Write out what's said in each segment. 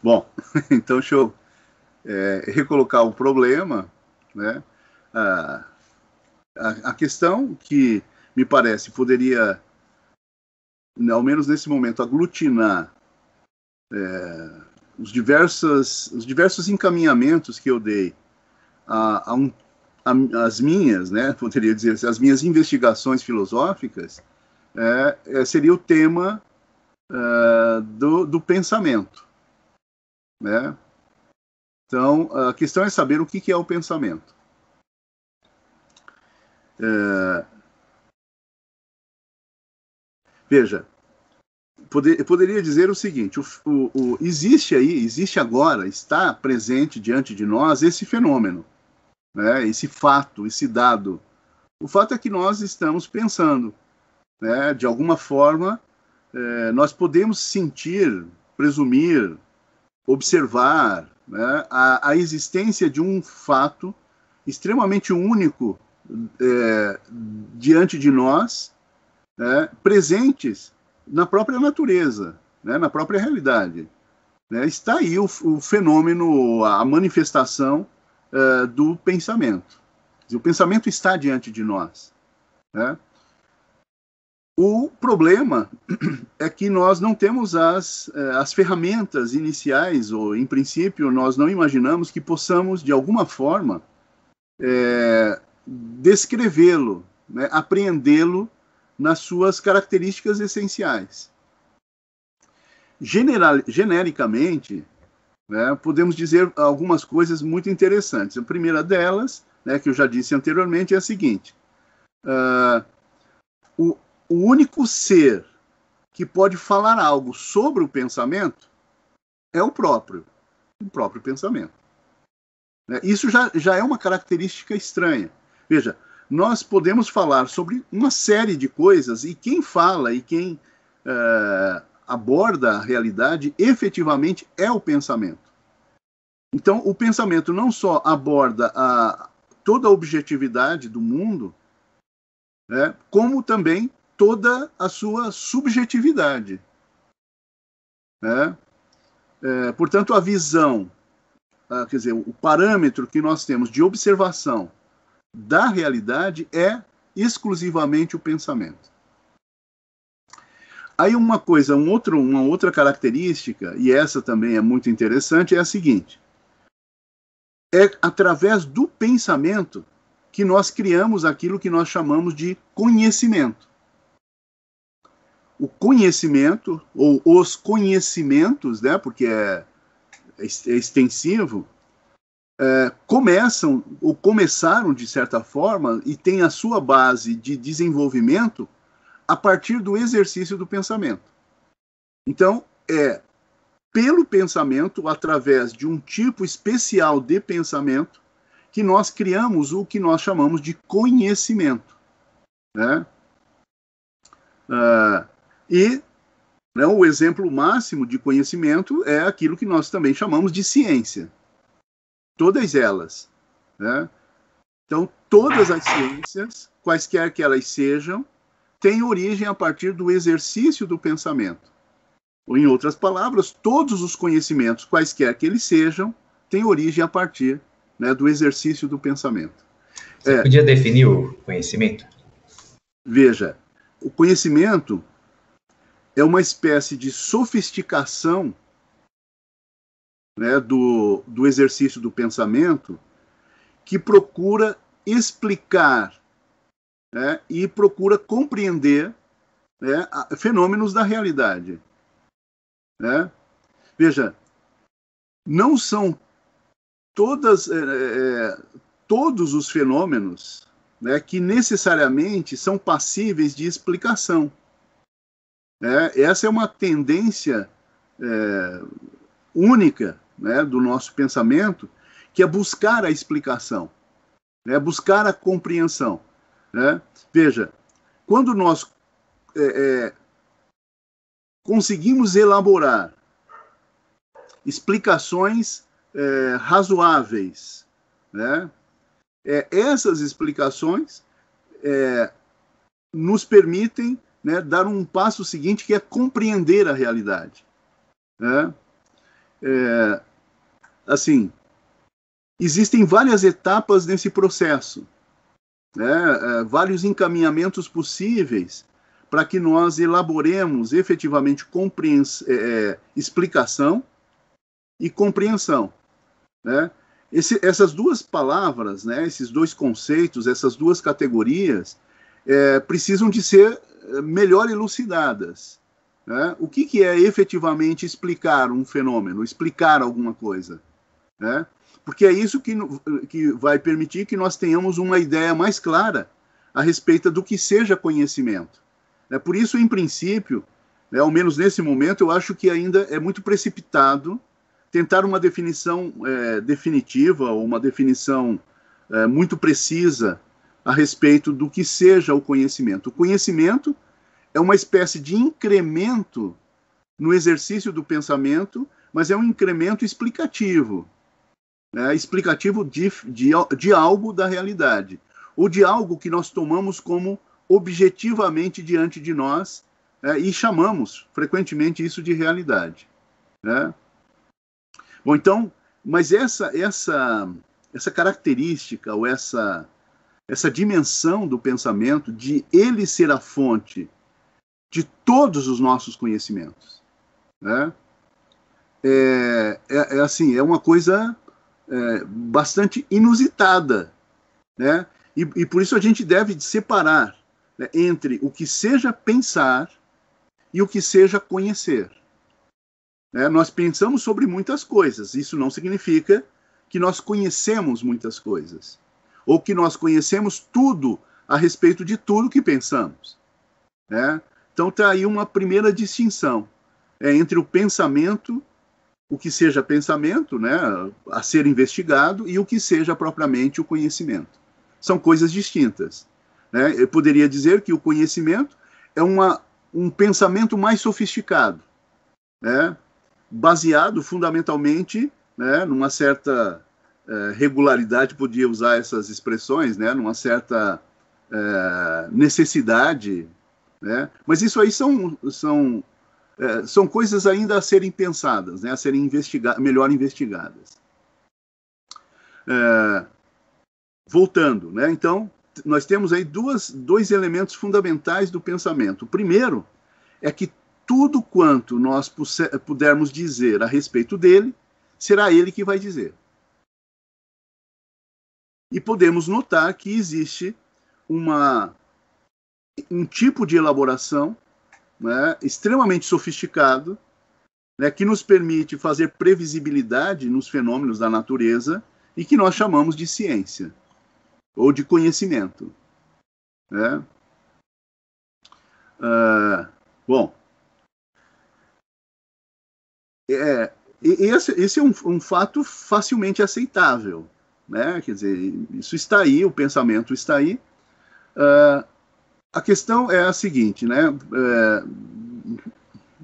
Bom, então deixa eu recolocar o problema, né? A questão que me parece poderia, ao menos nesse momento, aglutinar os diversos encaminhamentos que eu dei as minhas, né, poderia dizer, as minhas investigações filosóficas, seria o tema do pensamento, né? Então, a questão é saber o que é o pensamento. Veja, poderia dizer o seguinte: existe agora, está presente diante de nós esse fenômeno, né, esse fato, esse dado. O fato é que nós estamos pensando, né, de alguma forma, nós podemos sentir, presumir, observar, né, a existência de um fato extremamente único diante de nós, presentes na própria natureza, né, na própria realidade. Né? Está aí o fenômeno, a manifestação do pensamento. O pensamento está diante de nós. Né? O problema é que nós não temos as ferramentas iniciais, ou em princípio nós não imaginamos que possamos, de alguma forma, descrevê-lo, né, apreendê-lo nas suas características essenciais. Genericamente, né, podemos dizer algumas coisas muito interessantes. A primeira delas, né, que eu já disse anteriormente, é a seguinte: o único ser que pode falar algo sobre o pensamento é o próprio pensamento. Isso já é uma característica estranha. Veja, nós podemos falar sobre uma série de coisas e quem fala e quem aborda a realidade efetivamente é o pensamento. Então, o pensamento não só aborda toda a objetividade do mundo, né, como também toda a sua subjetividade. Né? Portanto, a visão, quer dizer, o parâmetro que nós temos de observação da realidade é exclusivamente o pensamento. Aí uma outra característica, e essa também é muito interessante, é a seguinte: é através do pensamento que nós criamos aquilo que nós chamamos de conhecimento. O conhecimento, ou os conhecimentos, né, porque é extensivo, começaram, de certa forma, e têm a sua base de desenvolvimento a partir do exercício do pensamento. Então, é pelo pensamento, através de um tipo especial de pensamento, que nós criamos o que nós chamamos de conhecimento. Né? Né, o exemplo máximo de conhecimento é aquilo que nós também chamamos de ciência. Todas elas. Né? Então, todas as ciências, quaisquer que elas sejam, têm origem a partir do exercício do pensamento. Ou, em outras palavras, todos os conhecimentos, quaisquer que eles sejam, têm origem a partir, né, do exercício do pensamento. Você podia definir o conhecimento? Veja, o conhecimento é uma espécie de sofisticação, né, do exercício do pensamento, que procura explicar, né, e procura compreender, né, fenômenos da realidade. Né? Veja, não são todos os fenômenos, né, que necessariamente são passíveis de explicação. Essa é uma tendência única, né, do nosso pensamento, que é buscar a explicação, né, buscar a compreensão. Né? Veja, quando nós conseguimos elaborar explicações razoáveis, né, essas explicações nos permitem, né, dar um passo seguinte, que é compreender a realidade. Né? assim, existem várias etapas nesse processo, né? Vários encaminhamentos possíveis para que nós elaboremos efetivamente explicação e compreensão, né? Essas duas palavras, né, esses dois conceitos, essas duas categorias, precisam de ser melhor elucidadas, né? O que é efetivamente explicar um fenômeno, explicar alguma coisa, né? Porque é isso que vai permitir que nós tenhamos uma ideia mais clara a respeito do que seja conhecimento. Por isso, em princípio, ao menos nesse momento, eu acho que ainda é muito precipitado tentar uma definição definitiva, ou uma definição muito precisa a respeito do que seja o conhecimento. O conhecimento é uma espécie de incremento no exercício do pensamento, mas é um incremento explicativo, né? Explicativo de algo da realidade, ou de algo que nós tomamos como objetivamente diante de nós, e chamamos frequentemente isso de realidade, né? Bom, então, mas essa característica, ou essa dimensão do pensamento, de ele ser a fonte de todos os nossos conhecimentos, né? Assim, é uma coisa bastante inusitada, né? E por isso a gente deve separar, né, entre o que seja pensar e o que seja conhecer. Nós pensamos sobre muitas coisas, isso não significa que nós conhecemos muitas coisas, ou que nós conhecemos tudo a respeito de tudo que pensamos, né? Então está aí uma primeira distinção entre o pensamento, o que seja pensamento, né, a ser investigado, e o que seja propriamente o conhecimento. São coisas distintas, né? Eu poderia dizer que o conhecimento é um pensamento mais sofisticado, né, baseado fundamentalmente, né, numa certa regularidade, podia usar essas expressões, né, numa certa necessidade, né? Mas isso aí são coisas ainda a serem pensadas, né, a serem melhor investigadas. Voltando, né, então, nós temos aí dois elementos fundamentais do pensamento. O primeiro é que tudo quanto nós pudermos dizer a respeito dele, será ele que vai dizer. E podemos notar que existe um tipo de elaboração, né, extremamente sofisticado, né, que nos permite fazer previsibilidade nos fenômenos da natureza e que nós chamamos de ciência, ou de conhecimento, né? Bom, esse é um fato facilmente aceitável, né? Quer dizer, isso está aí, o pensamento está aí. A questão é a seguinte, né?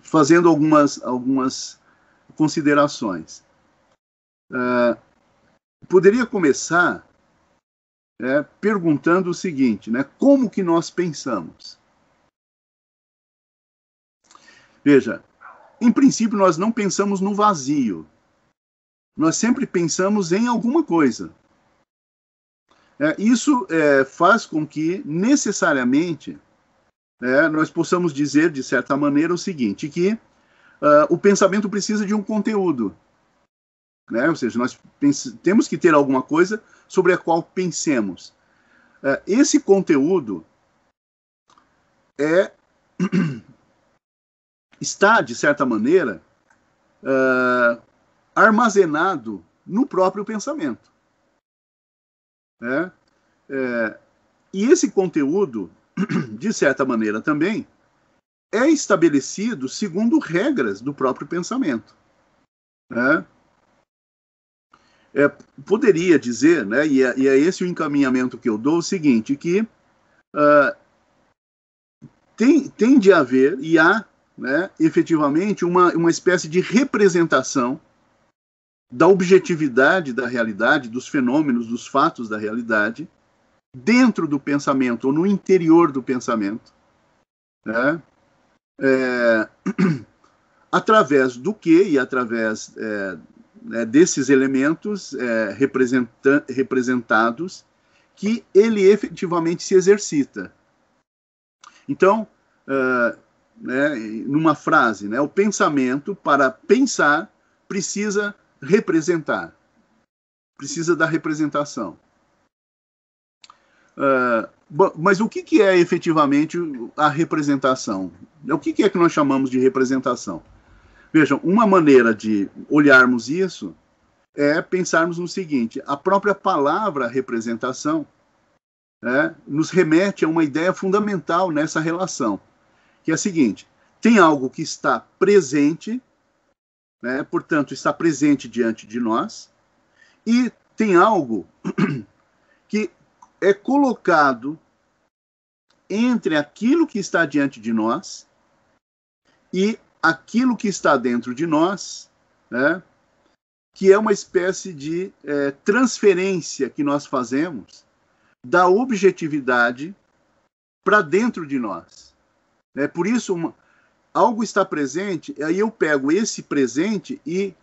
Fazendo algumas considerações. Poderia começar perguntando o seguinte, né? Como que nós pensamos? Veja, em princípio nós não pensamos no vazio. Nós sempre pensamos em alguma coisa. Isso faz com que, necessariamente, nós possamos dizer, de certa maneira, o seguinte, que o pensamento precisa de um conteúdo, né? Ou seja, nós temos que ter alguma coisa sobre a qual pensemos. Esse conteúdo está, de certa maneira, armazenado no próprio pensamento. E esse conteúdo, de certa maneira também, é estabelecido segundo regras do próprio pensamento. Poderia dizer, né, e é esse o encaminhamento que eu dou, o seguinte, que tem de haver, e há, né, efetivamente, uma espécie de representação da objetividade da realidade, dos fenômenos, dos fatos da realidade, dentro do pensamento, ou no interior do pensamento, né? através do que e através desses elementos representados que ele efetivamente se exercita. Então, numa frase, o pensamento, para pensar, precisa representar, precisa da representação. Mas o que é efetivamente a representação? O que é que nós chamamos de representação? Vejam, uma maneira de olharmos isso é pensarmos no seguinte: a própria palavra representação nos remete a uma ideia fundamental nessa relação, que é a seguinte: tem algo que está presente, portanto, está presente diante de nós, e tem algo que é colocado entre aquilo que está diante de nós e aquilo que está dentro de nós, que é uma espécie de transferência que nós fazemos da objetividade para dentro de nós. Por isso, algo está presente, aí eu pego esse presente e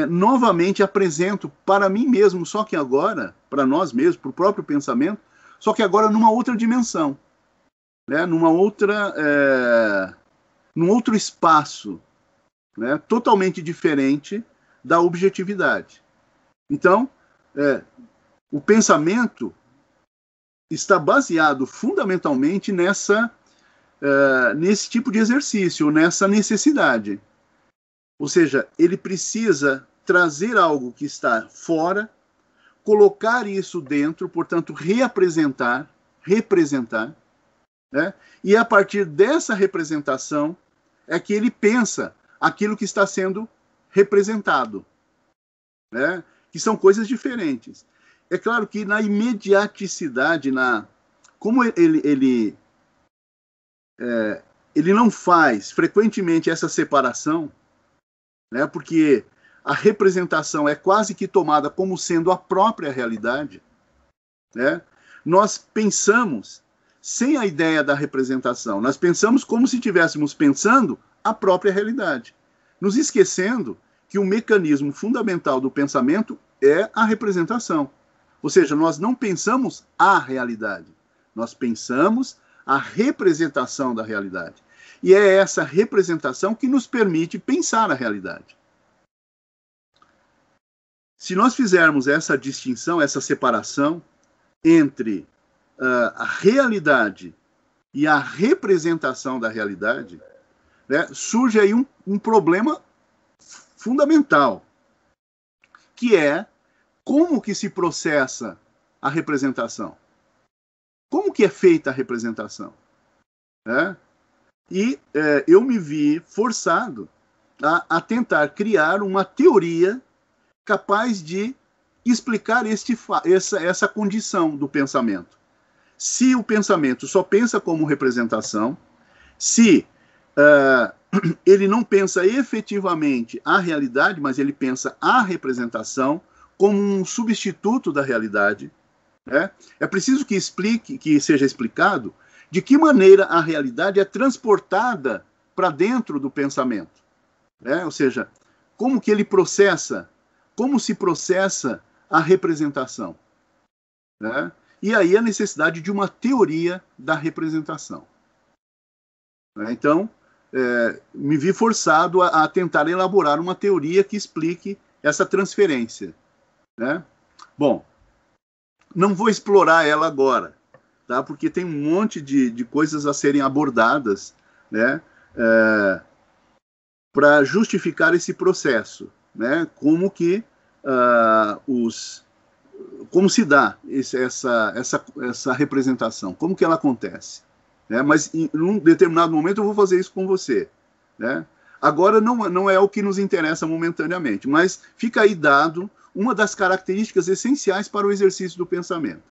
novamente apresento para mim mesmo, só que agora, para nós mesmos, para o próprio pensamento, só que agora numa outra dimensão, num outro espaço, totalmente diferente da objetividade. Então, o pensamento está baseado fundamentalmente nesse tipo de exercício, nessa necessidade. Ou seja, ele precisa trazer algo que está fora, colocar isso dentro, portanto, representar, e a partir dessa representação é que ele pensa aquilo que está sendo representado, que são coisas diferentes. É claro que na imediaticidade, como ele não faz frequentemente essa separação, porque a representação é quase que tomada como sendo a própria realidade, nós pensamos sem a ideia da representação. Nós pensamos como se estivéssemos pensando a própria realidade, nos esquecendo que o mecanismo fundamental do pensamento é a representação. Ou seja, nós não pensamos a realidade, nós pensamos a representação da realidade. E é essa representação que nos permite pensar a realidade. Se nós fizermos essa distinção, essa separação entre a realidade e a representação da realidade, surge aí um problema fundamental, que é como que se processa a representação. Como que é feita a representação? E eu me vi forçado a tentar criar uma teoria capaz de explicar essa condição do pensamento. Se o pensamento só pensa como representação, se ele não pensa efetivamente a realidade, mas ele pensa a representação como um substituto da realidade, é preciso que seja explicado de que maneira a realidade é transportada para dentro do pensamento. Ou seja, como que ele processa, como se processa a representação. E aí a necessidade de uma teoria da representação. Então, me vi forçado a tentar elaborar uma teoria que explique essa transferência. Bom, não vou explorar ela agora, porque tem um monte de coisas a serem abordadas, para justificar esse processo, como se dá essa representação, como que ela acontece. Mas em um determinado momento eu vou fazer isso com você. Agora não é o que nos interessa momentaneamente, mas fica aí dado uma das características essenciais para o exercício do pensamento.